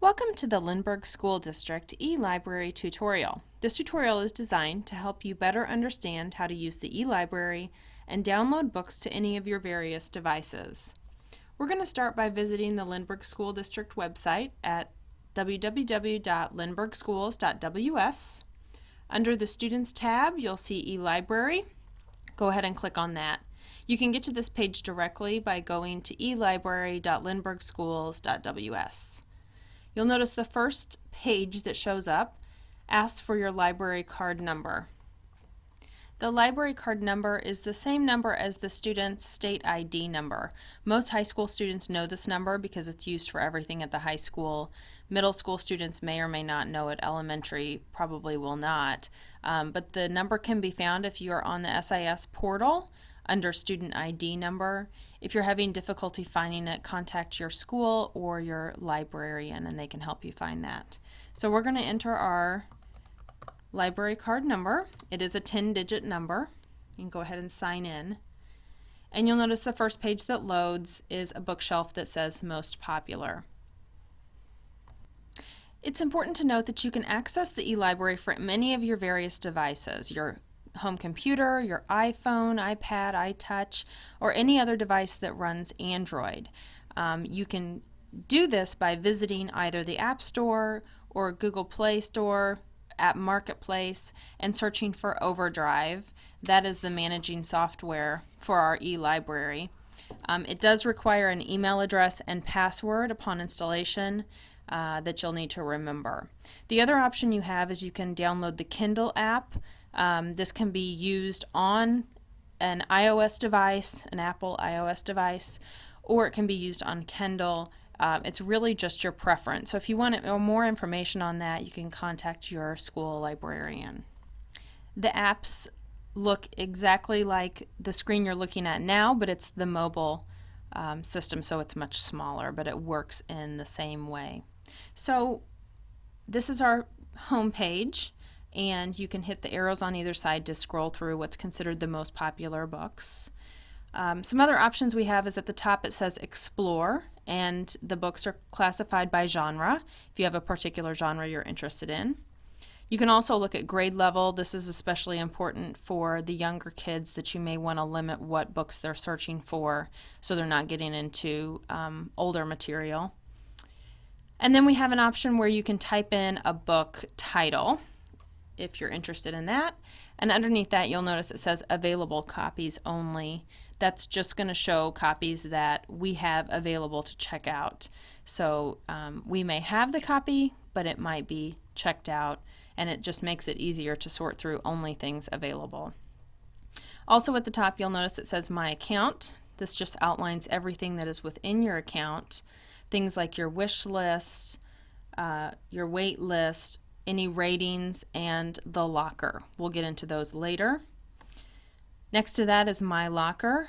Welcome to the Lindbergh School District eLibrary tutorial. This tutorial is designed to help you better understand how to use the eLibrary and download books to any of your various devices. We're going to start by visiting the Lindbergh School District website at www.lindberghschools.ws. Under the Students tab, you'll see eLibrary. Go ahead and click on that. You can get to this page directly by going to eLibrary.lindberghschools.ws. You'll notice the first page that shows up asks for your library card number. The library card number is the same number as the student's state ID number. Most high school students know this number because it's used for everything at the high school. Middle school students may or may not know it. Elementary probably will not. But the number can be found if you are on the SIS portal under student ID number. If you're having difficulty finding it, contact your school or your librarian and they can help you find that. So we're going to enter our library card number. It is a 10-digit number. You can go ahead and sign in. And you'll notice the first page that loads is a bookshelf that says Most Popular. It's important to note that you can access the eLibrary for many of your various devices, your home computer, your iPhone, iPad, iTouch, or any other device that runs Android. You can do this by visiting either the App Store or Google Play Store, App Marketplace, and searching for Overdrive. That is the managing software for our eLibrary. It does require an email address and password upon installation that you'll need to remember. The other option you have is you can download the Kindle app. This can be used on an iOS device, an Apple iOS device, or it can be used on Kindle. It's really just your preference. So if you want more information on that, you can contact your school librarian. The apps look exactly like the screen you're looking at now, but it's the mobile system, so it's much smaller, but it works in the same way. So this is our home page, and you can hit the arrows on either side to scroll through what's considered the most popular books. Some other options we have is at the top it says Explore, and the books are classified by genre if you have a particular genre you're interested in. You can also look at grade level. This is especially important for the younger kids that you may want to limit what books they're searching for so they're not getting into older material. And then we have an option where you can type in a book title if you're interested in that. And underneath that you'll notice it says available copies only. That's just going to show copies that we have available to check out. So we may have the copy, but it might be checked out, and it just makes it easier to sort through only things available. Also at the top you'll notice it says My Account. This just outlines everything that is within your account. Things like your wish list, your wait list, any ratings, and the locker. We'll get into those later. Next to that is My Locker.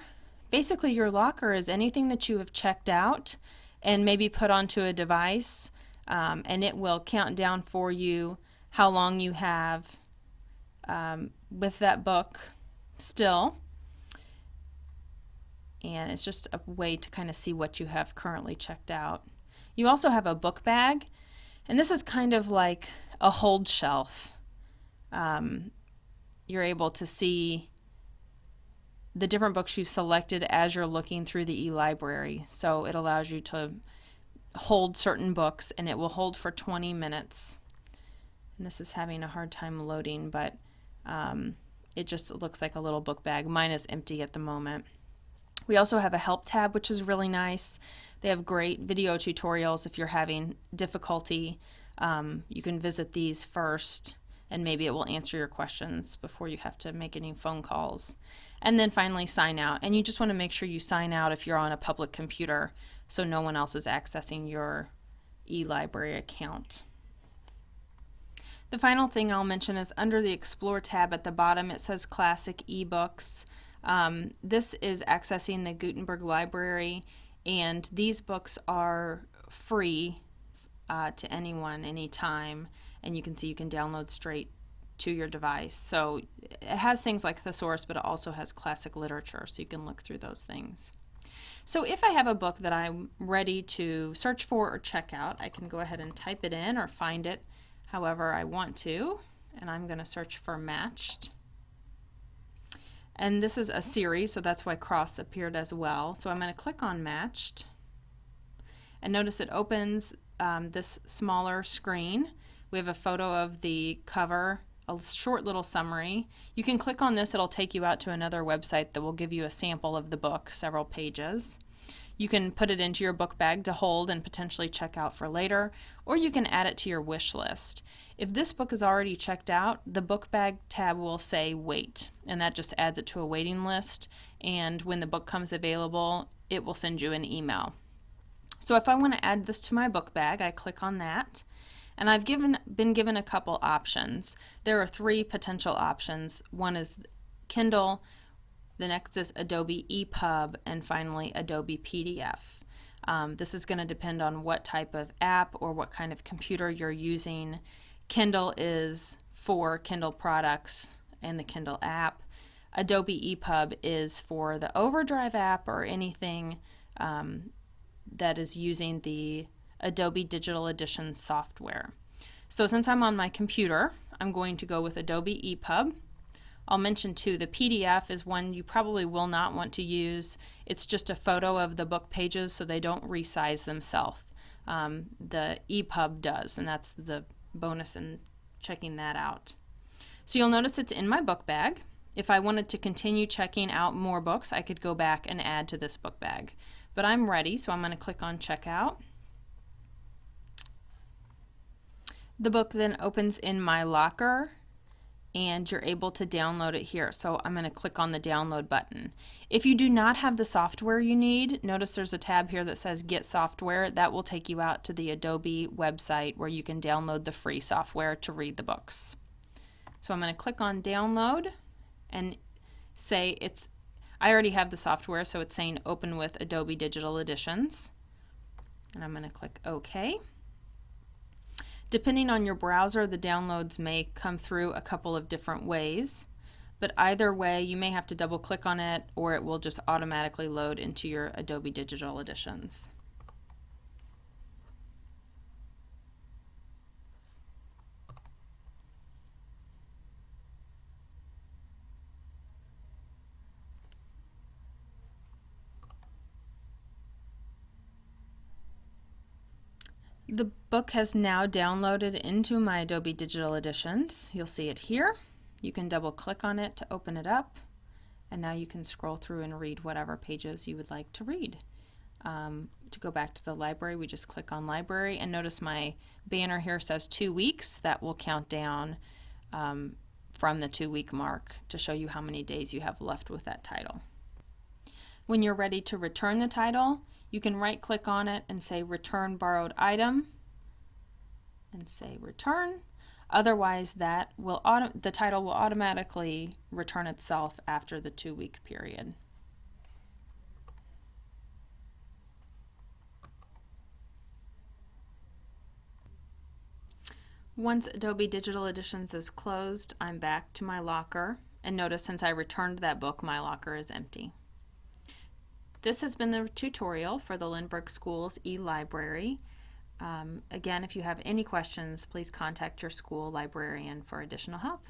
Basically your locker is anything that you have checked out and maybe put onto a device, and it will count down for you how long you have with that book still. And it's just a way to kind of see what you have currently checked out. You also have a book bag, and this is kind of like a hold shelf. You're able to see the different books you selected as you're looking through the eLibrary. So it allows you to hold certain books, and it will hold for 20 minutes. And this is having a hard time loading, but it just looks like a little book bag. Mine is empty at the moment. We also have a help tab, which is really nice. They have great video tutorials if you're having difficulty. You can visit these first, and maybe it will answer your questions before you have to make any phone calls. And then finally, sign out. And you just want to make sure you sign out if you're on a public computer so no one else is accessing your eLibrary account. The final thing I'll mention is under the Explore tab at the bottom it says Classic eBooks. This is accessing the Gutenberg Library, and these books are free to anyone, anytime, and you can see you can download straight to your device. So it has things like thesaurus, but it also has classic literature, so you can look through those things. So if I have a book that I'm ready to search for or check out, I can go ahead and type it in or find it however I want to, and I'm going to search for matched. And this is a series, so that's why cross appeared as well. So I'm going to click on matched, and notice it opens this smaller screen. We have a photo of the cover, a short little summary. You can click on this, it'll take you out to another website that will give you a sample of the book, several pages. You can put it into your book bag to hold and potentially check out for later, or you can add it to your wish list. If this book is already checked out, the book bag tab will say wait, and that just adds it to a waiting list, and when the book comes available, it will send you an email. So if I want to add this to my book bag, I click on that, and I've been given a couple options. There are 3 potential options. One is Kindle, the next is Adobe EPUB, and finally Adobe PDF. This is going to depend on what type of app or what kind of computer you're using. Kindle is for Kindle products and the Kindle app. Adobe EPUB is for the Overdrive app or anything that is using the Adobe Digital Edition software. So since I'm on my computer, I'm going to go with Adobe EPUB. I'll mention too, the PDF is one you probably will not want to use. It's just a photo of the book pages, so they don't resize themselves. The EPUB does, and that's the bonus in checking that out. So you'll notice it's in my book bag. If I wanted to continue checking out more books, I could go back and add to this book bag. But I'm ready, so I'm going to click on Checkout. The book then opens in my locker, and you're able to download it here. So I'm going to click on the download button. If you do not have the software you need, notice there's a tab here that says Get Software. That will take you out to the Adobe website where you can download the free software to read the books. So I'm going to click on Download and say I already have the software, so it's saying Open with Adobe Digital Editions. And I'm going to click OK. Depending on your browser, the downloads may come through a couple of different ways, but either way you may have to double click on it or it will just automatically load into your Adobe Digital Editions. The book has now downloaded into my Adobe Digital Editions. You'll see it here. You can double click on it to open it up, and now you can scroll through and read whatever pages you would like to read. To go back to the library, we just click on Library, and notice my banner here says 2 weeks. That will count down from the 2-week mark to show you how many days you have left with that title. When you're ready to return the title, you can right-click on it and say Return Borrowed Item and say Return. Otherwise, the title will automatically return itself after the 2-week period. Once Adobe Digital Editions is closed, I'm back to my locker, and notice since I returned that book, my locker is empty. This has been the tutorial for the Lindbergh Schools eLibrary. Again, if you have any questions, please contact your school librarian for additional help.